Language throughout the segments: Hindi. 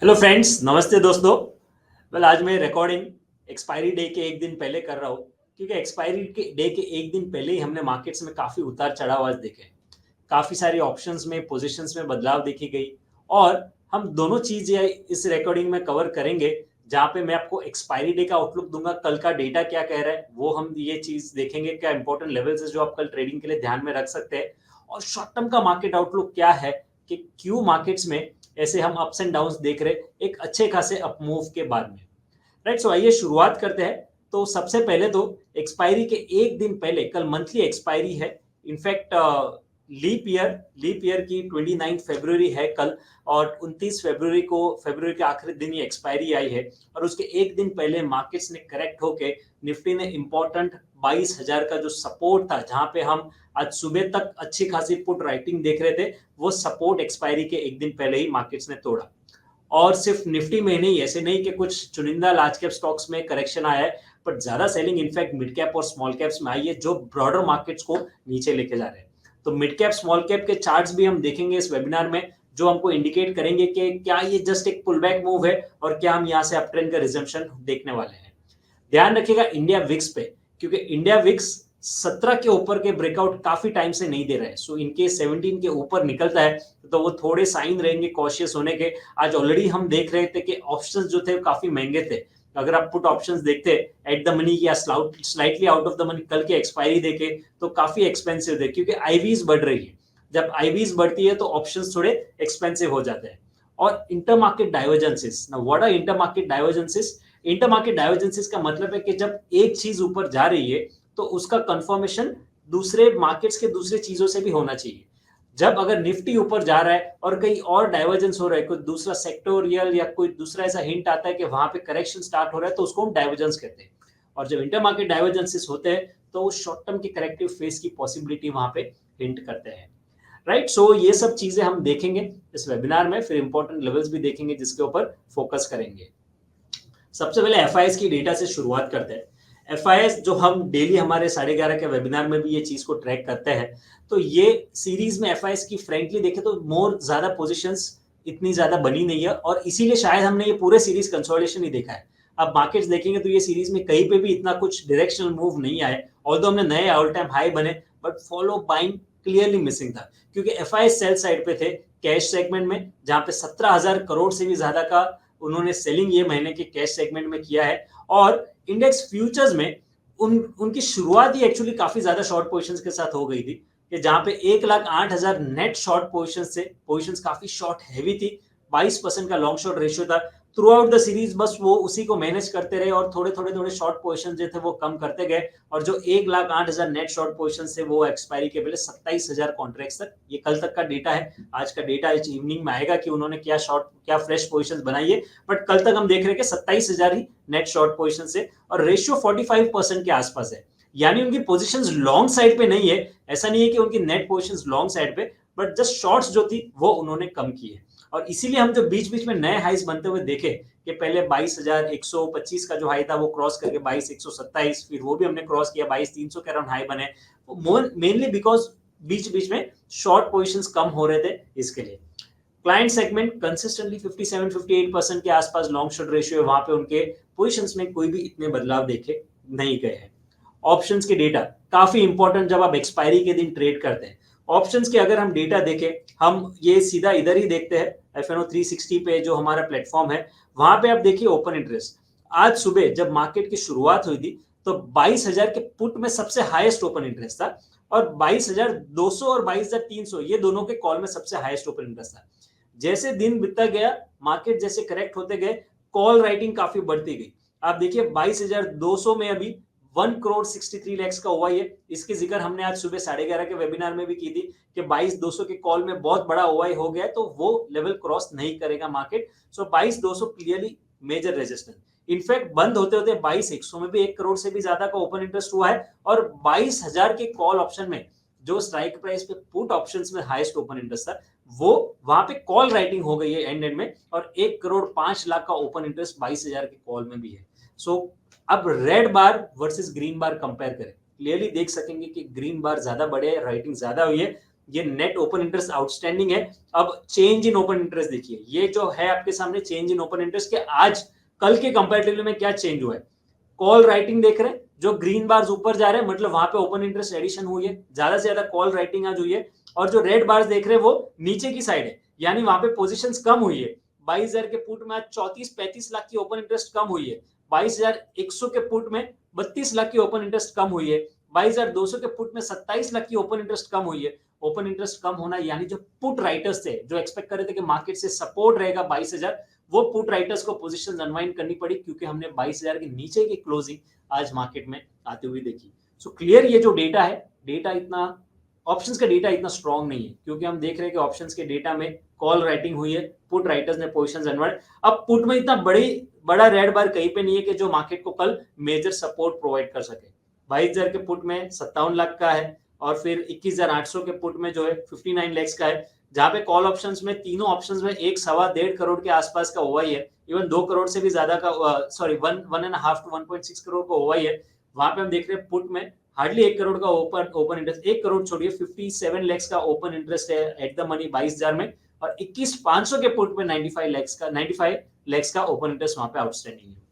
हेलो फ्रेंड्स, नमस्ते दोस्तों। आज मैं रिकॉर्डिंग एक्सपायरी डे के एक दिन पहले कर रहा हूँ, क्योंकि एक्सपायरी के डे के एक दिन पहले ही हमने मार्केट्स में काफ़ी उतार चढ़ाव आज देखे। काफ़ी सारी ऑप्शंस में, पोजीशंस में बदलाव देखी गई, और हम दोनों चीज़ें इस रिकॉर्डिंग में कवर करेंगे, जहाँ पे मैं आपको एक्सपायरी डे का आउटलुक दूंगा, कल का डेटा क्या कह रहा है वो हम ये चीज़ देखेंगे, क्या इंपॉर्टेंट लेवल्स है जो आप कल ट्रेडिंग के लिए ध्यान में रख सकते हैं, और शॉर्ट टर्म का मार्केट आउटलुक क्या है कि क्यों मार्केट्स में ऐसे हम अप्स एंड डाउन्स देख रहे एक अच्छे खासे अप मूव के बाद में। राइट, सो आइए शुरुआत करते हैं। तो सबसे पहले तो एक्सपायरी के एक दिन पहले, कल मंथली एक्सपायरी है। इनफैक्ट लीप ईयर की 29 फरवरी है कल, और 29 फरवरी को, फरवरी के आखिरी दिन ये एक्सपायरी आई है। और उसके एक दिन पहले मार्केट्स ने करेक्ट होके निफ्टी ने इंपॉर्टेंट 22,000 का जो सपोर्ट था, जहां पे हम आज सुबह तक अच्छी खासी पुट राइटिंग देख रहे थे, वो सपोर्ट एक्सपायरी के एक दिन पहले ही मार्केट्स ने तोड़ा। और सिर्फ निफ्टी में नहीं, ऐसे नहीं कि कुछ चुनिंदा लार्ज कैप स्टॉक्स में करेक्शन आया है, बट ज्यादा सेलिंग इनफैक्ट मिड कैप और स्मॉल कैप्स में आई है, जो ब्रॉडर मार्केट्स को नीचे लेके जा रहे हैं। तो मिड कैप स्मॉल कैप के चार्ट्स भी हम देखेंगे इस वेबिनार में, जो हमको इंडिकेट करेंगे कि क्या ये जस्ट एक पुल बैक मूव है, और क्या हम यहाँ से अप ट्रेंड का रिजम्पशन देखने वाले हैं। ध्यान रखिएगा इंडिया विक्स पे, क्योंकि इंडिया विक्स 17 के ऊपर के ब्रेकआउट काफी टाइम से नहीं दे रहा है। सो इनके 17 के ऊपर निकलता है तो वो थोड़े साइन रहेंगे कॉशियस होने के। आज ऑलरेडी हम देख रहे थे कि ऑप्शंस जो थे काफी महंगे थे। अगर आप पुट ऑप्शंस देखते एट द मनी या slightly out of the money कल के एक्सपायरी देखे, तो काफी एक्सपेंसिव थे, क्योंकि आईवीज बढ़ रही है। जब आईवीज बढ़ती है तो ऑप्शंस थोड़े एक्सपेंसिव हो जाते हैं। और इंटर मार्केट डाइवर्जेंसेस, ना what are inter market divergences? Inter market divergences का मतलब है कि जब एक चीज ऊपर जा रही है तो उसका कंफर्मेशन दूसरे मार्केट्स के दूसरे चीजों से भी होना चाहिए। जब अगर निफ्टी ऊपर जा रहा है और कहीं और डाइवर्जेंस हो रहा है, कोई दूसरा सेक्टोरियल या कोई दूसरा ऐसा हिंट आता है कि वहां पे करेक्शन स्टार्ट हो रहा है, तो उसको हम डाइवर्जेंस कहते हैं। और जब इंटर मार्केट डाइवर्जेंसेस होते हैं तो वो शॉर्ट टर्म की करेक्टिव फेस की पॉसिबिलिटी वहां पे हिंट करते हैं। राइट, सो ये सब चीजें हम देखेंगे इस वेबिनार में, फिर इंपॉर्टेंट लेवल्स भी देखेंगे जिसके ऊपर फोकस करेंगे। सबसे पहले एफ की डेटा से शुरुआत करते हैं। एफ जो हम डेली हमारे 11:30 के वेबिनार में भी ये चीज को ट्रैक करते हैं, तो ये सीरीज में एफ की फ्रेंकली देखे तो मोर ज्यादा पोजिशंस इतनी ज्यादा बनी नहीं है, और इसीलिए शायद हमने ये पूरे सीरीज कंसोलिडेशन ही देखा है। अब मार्केट्स देखेंगे तो ये सीरीज में कहीं पे भी इतना कुछ डायरेक्शनल मूव नहीं आए, ऑल्दो हमने नए ऑल टाइम हाई बने, but follow buying clearly missing था, क्योंकि एफ सेल साइड पे थे कैश सेगमेंट में, जहां पे 17,000 करोड़ से भी ज्यादा का उन्होंने सेलिंग ये महीने के कैश सेगमेंट में किया है। और इंडेक्स फ्यूचर्स में उनकी शुरुआत ही एक्चुअली काफी ज्यादा शॉर्ट पोजीशंस के साथ हो गई थी, कि जहां पे 1,08,000 नेट शॉर्ट पोजीशन से, पोजीशंस काफी शॉर्ट हैवी थी। 22% का लॉन्ग शॉर्ट रेशियो था थ्रू आउट द सीरीज। बस वो उसी को मैनेज करते रहे, और थोड़े थोड़े थोड़े शॉर्ट पोजीशन जो थे वो कम करते गए, और जो 1,08,000 नेट शॉर्ट पोजीशन से वो एक्सपायरी के पहले 27,000 कॉन्ट्रैक्ट्स तक, ये कल तक का डेटा है। आज का डेटा इस इवनिंग में आएगा कि उन्होंने क्या फ्रेश पोजीशन बनाई है, बट कल तक हम देख रहे हैं कि 27,000 ही नेट शॉर्ट पोजीशन से, और रेशियो 45% के आसपास है। यानी उनकी पोजीशंस लॉन्ग साइड पे नहीं है, ऐसा नहीं है कि उनकी नेट पोजीशंस लॉन्ग साइड पे, बट जस्ट शॉर्ट्स जो थी वो उन्होंने कम की है। और इसीलिए हम जो बीच बीच में नए हाइस बनते हुए देखे, कि पहले 22,125 का जो हाई था वो क्रॉस करके 22,127, फिर वो भी हमने क्रॉस किया, 22,300 के अराउंड हाई बने, मेनली बिकॉज बीच बीच में शॉर्ट पोजीशंस कम हो रहे थे। इसके लिए क्लाइंट सेगमेंट कंसिस्टेंटली 57-58% के आसपास लॉन्ग शॉर्ट रेशियो है, वहां पे उनके पोजीशंस में कोई भी इतने बदलाव देखे नहीं गए हैं। ऑप्शंस के डेटा काफी इंपॉर्टेंट जब आप एक्सपायरी के दिन ट्रेड करते हैं। ऑप्शंस के अगर हम डेटा देखें, हम ये सीधा इधर ही देखते हैं, FNO 360 पे जो हमारा प्लेटफॉर्म है, वहां पे आप देखिए ओपन इंटरेस्ट। आज सुबह जब मार्केट की शुरुआत हुई थी तो 22,000 के पुट में सबसे हाईएस्ट ओपन इंटरेस्ट था, और 22,200 और 22,300 ये दोनों के कॉल में सबसे हाईएस्ट ओपन इंटरेस्ट था। जैसे दिन बीतता गया, मार्केट जैसे करेक्ट होते गए, कॉल राइटिंग काफी बढ़ती गई। आप देखिए 22,200 में अभी 1,63,00,000 का ओवाई है। इसकी जिक्र हमने आज सुबह 11:30 के वेबिनार में भी की थी, कि 22,200 के कॉल में बहुत बड़ा ओवाई हो गया, तो वो लेवल क्रॉस नहीं करेगा मार्केट। सो 22,200 क्लियरली मेजर रेजिस्टेंस। इनफैक्ट बंद होते होते 22,100 में भी 1 करोड़ से भी ज्यादा का ओपन इंटरेस्ट हुआ है, और 22,000 के कॉल ऑप्शन में जो स्ट्राइक प्राइस पे पुट ऑप्शंस में हाईएस्ट ओपन इंटरेस्ट था, वो वहां पे कॉल राइटिंग हो गई है एंड में, और 1,05,00,000 का ओपन इंटरेस्ट 22,000 के कॉल में भी है। सो अब रेड बार वर्सेस ग्रीन बार कंपेयर करें, क्लियरली देख सकेंगे कि ग्रीन बार ज्यादा बड़े है, राइटिंग ज्यादा हुई है। ये नेट ओपन इंटरेस्ट आउटस्टैंडिंग है। अब चेंज इन ओपन इंटरेस्ट देखिए, ये जो है आपके सामने चेंज इन ओपन इंटरेस्ट के आज कल के कंपैरेटिवली में क्या चेंज हुआ है। कॉल राइटिंग देख रहे हैं, जो ग्रीन बार्स ऊपर जा रहे हैं मतलब वहां पे ओपन इंटरेस्ट एडिशन हुई है, ज्यादा से ज्यादा कॉल राइटिंग आज हुई है। और जो रेड बार्स देख रहे हैं वो नीचे की साइड है, यानी वहां पे पोजीशंस कम हुई है। 22,000 के पुट में आज 34-35 लाख की ओपन इंटरेस्ट कम हुई है। 22,100 के पुट में 32 लाख की ओपन इंटरेस्ट कम हुई है। 22,200 के पुट में 27 लाख की ओपन इंटरेस्ट कम हुई है। ओपन इंटरेस्ट कम होना यानी जो पुट राइटर्स थे, जो एक्सपेक्ट कर रहे थे कि मार्केट से सपोर्ट रहेगा 22,000, वो पुट राइटर्स को पोजीशन अनवाइंड करनी पड़ी, क्योंकि हमने 22,000 के नीचे की क्लोजिंग आज मार्केट में आते हुए देखी। सो क्लियर ये जो डेटा है, डेटा इतना ऑप्शंस का डेटा इतना स्ट्रांग नहीं है, क्योंकि हम देख रहे हैं कि ऑप्शंस के डेटा में कॉल राइटिंग हुई है, पुट राइटर्स ने पोजीशंस अनवाइंड। अब पुट में इतना बड़ा रेड बार कहीं पे नहीं है कि जो मार्केट को कल मेजर सपोर्ट प्रोवाइड कर सके। 22,000 के पुट में 57 लाख का है, और फिर 21,800 के पुट में जो है 59 लाख का है, जहां पे कॉल ऑप्शंस में तीनों ऑप्शंस में 1.25 करोड़ के आसपास का ओवाई है। इवन 2 करोड़ से भी ज्यादा का, सॉरी 1.5 to 1.6 करोड़ का ओवाई है। वहां पे हम देख रहे हैं पुट में हार्डली 1 करोड़ का ओपन इंटरेस्ट, 1 करोड़ छोड़िए 57 लाख का ओपन इंटरेस्ट है एट द मनी 22,000 में, और 21,500 के पुट में 95 लाख का ओपन इंटरेस्ट वहां पे आउटस्टैंडिंग है।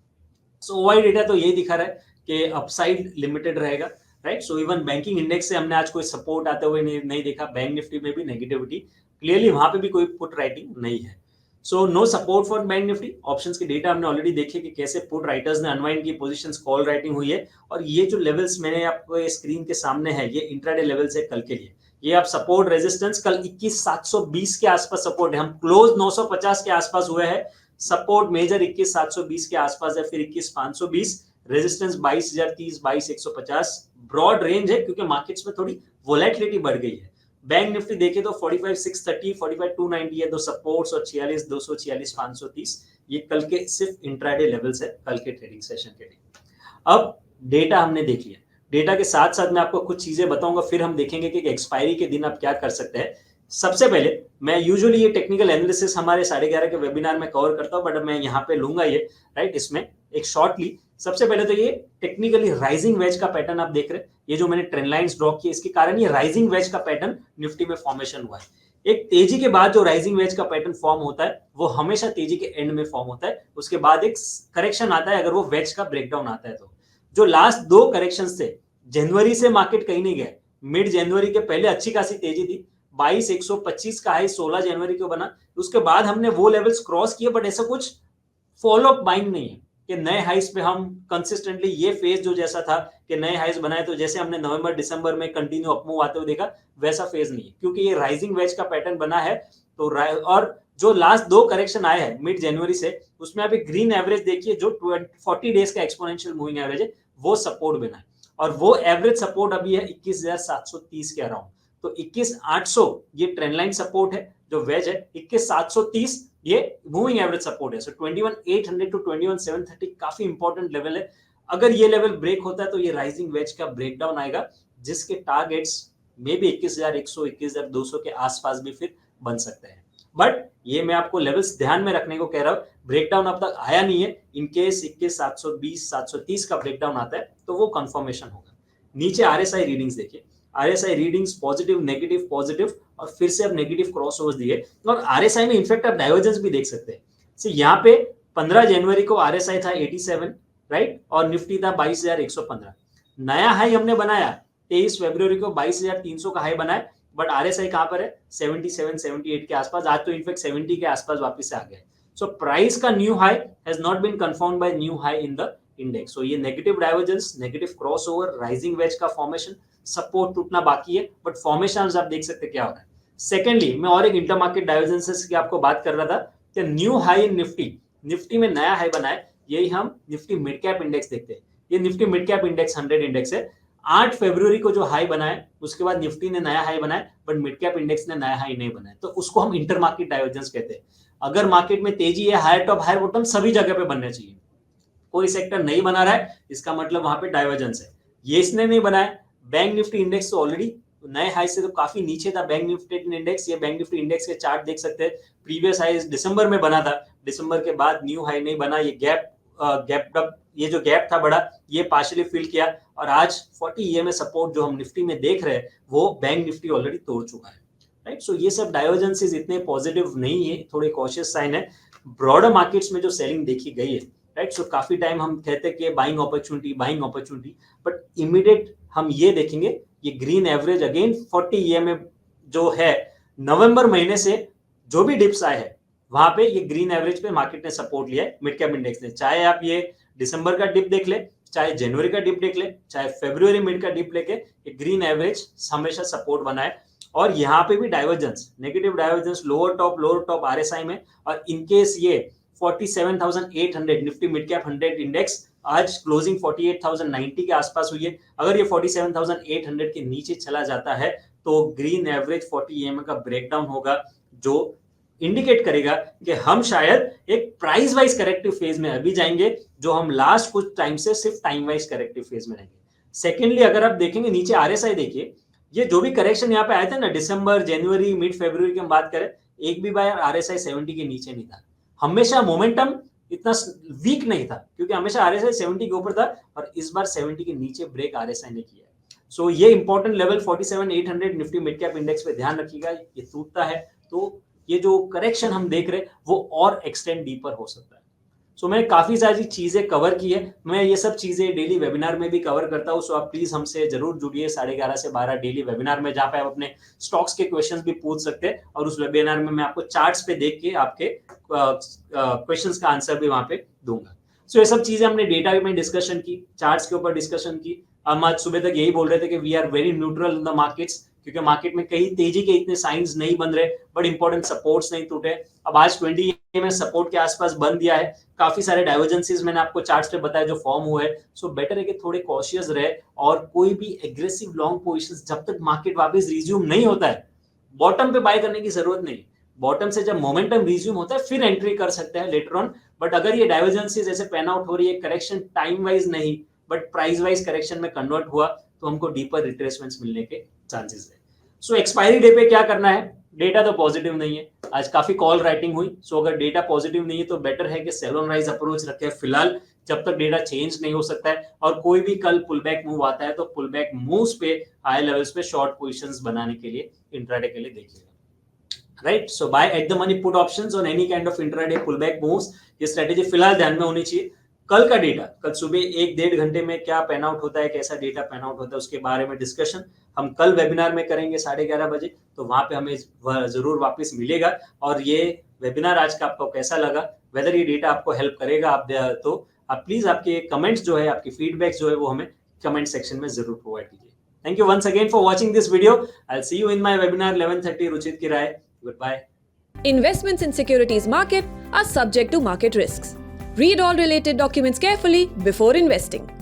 सो ओवाई डेटा तो यही दिखा रहा है कि अपसाइड लिमिटेड रहेगा, right. So even banking index से हमने आज कोई सपोर्ट आते हुए नहीं देखा। बैंक निफ्टी में भी नेगेटिविटी, क्लियरली वहां पे भी कोई पुट राइटिंग नहीं है। So no support for bank Nifty. Options के डेटा हमने ऑलरेडी देखे कि कैसे पुट राइटर्स ने अनवाइंड की पोजीशंस, कॉल राइटिंग हुई है। और ये जो लेवल्स मैंने आपको स्क्रीन के सामने है, ये इंट्राडे लेवल्स है कल के लिए। ये आप सपोर्ट रेजिस्टेंस कल 21,720 के आसपास सपोर्ट है, हम क्लोज 950 के आसपास हुए हैं। सपोर्ट मेजर 21,720 के आसपास है, फिर 21,520, रेजिस्टेंस 22,030, 22,150। ब्रॉड रेंज है क्योंकि मार्केट्स में थोड़ी वोलेटिलिटी बढ़ गई है। बैंक निफ्टी देखे तो 45,630, 45,290 है दो सपोर्ट्स, और 46,200, 46,530 ये कल के सिर्फ इंट्राडे लेवल्स है कल के ट्रेडिंग सेशन के लिए। अब डेटा हमने देख लिया, डेटा के साथ साथ मैं आपको कुछ चीजें बताऊंगा, फिर हम देखेंगे कि एक्सपायरी के दिन आप क्या कर सकते हैं। सबसे पहले मैं यूजुअली ये टेक्निकल एनालिसिस हमारे 11:30 के वेबिनार में कवर करता हूं, बट मैं यहाँ पे लूंगा ये, राइट, इसमें एक शॉर्टली। सबसे पहले तो ये टेक्निकली राइजिंग वेज का पैटर्न आप देख रहे हैं, ये जो मैंने ट्रेंड लाइंस ड्रॉ की, इसके कारण ये राइजिंग वेज का पैटर्न निफ्टी में फॉर्मेशन हुआ है। एक तेजी के बाद जो राइजिंग वेज का पैटर्न फॉर्म होता है वो हमेशा तेजी के एंड में फॉर्म होता है, उसके बाद एक करेक्शन आता है अगर वो वेज का ब्रेकडाउन आता है तो। जो लास्ट दो करेक्शंस थे, जनवरी से मार्केट कहीं नहीं गया, मिड जनवरी के पहले अच्छी खासी तेजी थी, 22,125 का हाई 16 जनवरी को बना, उसके बाद हमने वो लेवल्स क्रॉस किए, बट ऐसा कुछ फॉलो अप बाइंग नहीं है कि नए हाइस पे हम कंसिस्टेंटली ये फेज जो जैसा था कि नए हाइस बनाए, तो जैसे हमने नवंबर दिसंबर में कंटिन्यू अपमूव आते हुए देखा, वैसा फेज नहीं है, क्योंकि ये राइजिंग वेज का पैटर्न बना है। तो और जो लास्ट दो करेक्शन आए हैं मिड जनवरी से, उसमें आप एक ग्रीन एवरेज देखिए जो 40 डेज का एक्सपोनेंशियल मूविंग एवरेज है, वो सपोर्ट बना है, और वो एवरेज सपोर्ट अभी है 21,730 के अराउंड। तो 21,800 ये ट्रेंड लाइन सपोर्ट है जो वेज है, 21,730 ये मूविंग एवरेज सपोर्ट है। सो 21,800 टू 21,730 काफी इंपॉर्टेंट लेवल है। अगर ये लेवल ब्रेक होता है तो ये राइजिंग वेज का ब्रेकडाउन आएगा, जिसके टारगेट्स मे बी 21,100, 21,200 के आसपास भी फिर बन सकते हैं। बट ये मैं आपको लेवल्स ध्यान में रखने को कह रहा हूं, ब्रेकडाउन अब तक आया नहीं है। इनकेस 21,720, 730 का ब्रेकडाउन आता है तो वो कंफर्मेशन होगा। नीचे आरएसआई रीडिंग्स देखिए, RSI readings positive, negative, positive, और फिर से अब नेगेटिव क्रॉसओवर्स दिए, और आरएसआई में इनफैक्ट आप डाइवर्जेंस भी देख सकते हैं। सो यहाँ पे 15 जनवरी को आरएसआई था 87, राइट, और निफ्टी था 22,115। नया हाई हमने बनाया 23 फरवरी को 22,300 का हाई बनाया, बट आरएसआई कहां पर है 77, 78 के आसपास, आज तो इनफैक्ट 70 के आसपास वापस से आ गया। सो प्राइस का new high has not been confirmed by new high in the index. So ये negative divergence, negative crossover, rising wedge का फॉर्मेशन, सपोर्ट टूटना बाकी है, बट फॉर्मेशन आप देख सकते क्या हो रहा है। सेकेंडली मैं और एक इंटर मार्केट डाइवर्जेंसेस की आपको बात कर रहा था कि न्यू हाई इन निफ्टी में नया हाई बनाए, यही हम निफ्टी मिड कैप इंडेक्स देखते हैं। ये Nifty mid cap index 100 index है। 8 फरवरी को जो हाई बनाए, उसके बाद निफ्टी ने नया हाई बनाया, बट मिड कैप इंडेक्स ने नया हाई नहीं बनाया, तो उसको हम इंटर मार्केट डाइवर्जेंस कहते हैं। अगर मार्केट में तेजी है, हायर टॉप हायर बॉटम सभी जगह पे बनने चाहिए। कोई सेक्टर नहीं बना रहा है, इसका मतलब वहां पे डाइवर्जेंस है। ये इसने नहीं बनाया। बैंक निफ्टी इंडेक्स तो ऑलरेडी नए हाई से तो काफी नीचे था बैंक निफ्टी इंडेक्स। ये बैंक निफ्टी इंडेक्स के चार्ट देख सकते हैं, प्रीवियस हाई दिसंबर में बना था, दिसंबर के बाद न्यू हाई नहीं बना। ये ये जो गैप था बड़ा, ये पार्शियली फिल किया, और आज 40 EMA सपोर्ट जो हम निफ्टी में देख रहे हैं वो बैंक निफ्टी ऑलरेडी तोड़ चुका है। राइट। सो ये सब डाइवर्जेंसेस इतने पॉजिटिव नहीं है, थोड़े कॉशियस साइन है। ब्रॉडर मार्केट्स में जो सेलिंग देखी गई है, राइट, सो काफी टाइम हम कहते हैं कि बाइंग अपॉर्चुनिटी, बट इमीडिएट हम ये देखेंगे, ये ग्रीन एवरेज अगेन 40 ईएमए जो है, नवंबर महीने से जो भी डिप्स आए हैं वहां पे ये ग्रीन एवरेज पे मार्केट ने सपोर्ट लिया है मिड कैप इंडेक्स ने। चाहे आप ये दिसंबर का डिप देख ले, चाहे जनवरी का डिप देख ले, चाहे फरवरी मिड का डिप लेके, ये ग्रीन एवरेज हमेशा सपोर्ट बना है। और यहाँ पे भी divergence, negative divergence lower top RSI में, और इनकेस ये 47,800 निफ्टी मिड कैप 100 इंडेक्स आज क्लोजिंग 48,090 के आसपास हुई है, अगर ये 47,800 के नीचे चला जाता है तो ग्रीन एवरेज 40 ईएमए का ब्रेकडाउन होगा, जो इंडिकेट करेगा कि हम शायद एक प्राइस वाइज करेक्टिव फेज में अभी जाएंगे, जो हम लास्ट कुछ टाइम से सिर्फ टाइम वाइज करेक्टिव फेज में रहेंगे। सेकेंडली, अगर आप देखेंगे नीचे आरएसआई देखिए, ये जो भी करेक्शन यहाँ पे आए थे ना दिसंबर, जनवरी, मिड फरवरी की हम बात करें, एक भी बार आरएसआई 70 के नीचे नहीं था। हमेशा मोमेंटम इतना वीक नहीं था, क्योंकि हमेशा आरएसआई 70 के ऊपर था, और इस बार 70 के नीचे ब्रेक आरएसआई ने किया है। सो ये important level 47,800 Nifty mid cap index पे ध्यान रखिएगा, ये टूटता है तो ये जो करेक्शन हम देख रहे हैं वो और एक्सटेंड डीपर हो सकता है। सो मैंने काफी सारी चीजें कवर की है, मैं ये सब चीजें डेली वेबिनार में भी कवर करता हूँ। सो आप प्लीज हमसे जरूर जुड़िए 11:30 से 12 डेली वेबिनार में, जहाँ पे आप अपने स्टॉक्स के क्वेश्चंस भी पूछ सकते हैं, और उस वेबिनार में मैं आपको चार्ट्स पे देख के आपके क्वेश्चंस का आंसर भी वहां पे दूंगा। सो ये सब चीजें हमने डेटा में डिस्कशन की, चार्ट्स के ऊपर डिस्कशन की। हम आज सुबह तक यही बोल रहे थे कि we are very neutral in the markets, क्योंकि मार्केट में कहीं तेजी के इतने साइंस नहीं बन रहे, बट इंपॉर्टेंट सपोर्ट्स नहीं टूटे। अब आज 20 में सपोर्ट के आसपास बंद दिया है, काफी सारे डाइवर्जेंसेस मैंने आपको चार्ट्स पे बताया जो फॉर्म हुए हैं। सो बेटर है कि थोड़े कॉशियस रहे, और कोई भी एग्रेसिव लॉन्ग पोजीशंस जब तक मार्केट वापस रिज्यूम नहीं होता है, बॉटम पे बाय करने की जरूरत नहीं। बॉटम से जब मोमेंटम रिज्यूम होता है फिर एंट्री कर सकते हैं लेटर ऑन। बट अगर ये डाइवर्जेंसेस ऐसे पैन आउट हो रही है, करेक्शन टाइम वाइज नहीं बट प्राइस वाइज करेक्शन में कन्वर्ट हुआ, तो हमको डीपर रिट्रेसमेंट्स मिलने के चांसेस है। सो एक्सपायरी डे पे क्या करना है, डेटा तो पॉजिटिव नहीं है, आज काफी कॉल राइटिंग हुई। सो अगर डेटा पॉजिटिव नहीं है तो बेटर है कि सेल ऑन राइज अप्रोच रखें फिलहाल, जब तक डेटा चेंज नहीं हो सकता है। और कोई भी कल पुल बैक मूव आता है तो पुल बैक मूव्स पे हाई लेवल्स पे शॉर्ट पोजीशंस बनाने के लिए इंट्राडे के लिए देखिएगा, right. So buy at the money put options on any kind of intraday pull back moves, ये स्ट्रेटेजी फिलहाल ध्यान में होनी चाहिए। कल का डेटा, कल सुबह 1-1.5 घंटे में क्या पैन आउट होता है, कैसा डेटा पैन आउट होता है, उसके बारे में डिस्कशन हम कल वेबिनार में करेंगे 11:30 बजे, तो वहां पे हमें जरूर वापस मिलेगा। और ये वेबिनार आज का आपको कैसा लगा, वेदर ये डेटा आपको हेल्प करेगा, तो आप प्लीज आपके कमेंट्स जो है, आपकी फीडबैक्स जो है, वो हमें कमेंट सेक्शन में जरूर प्रोवाइड कीजिए। Thank you once again for watching this video. I will see you in my webinar 11:30 Ruchit की राय। Goodbye. Investments in securities market are subject to market risks. Read all related documents carefully before investing.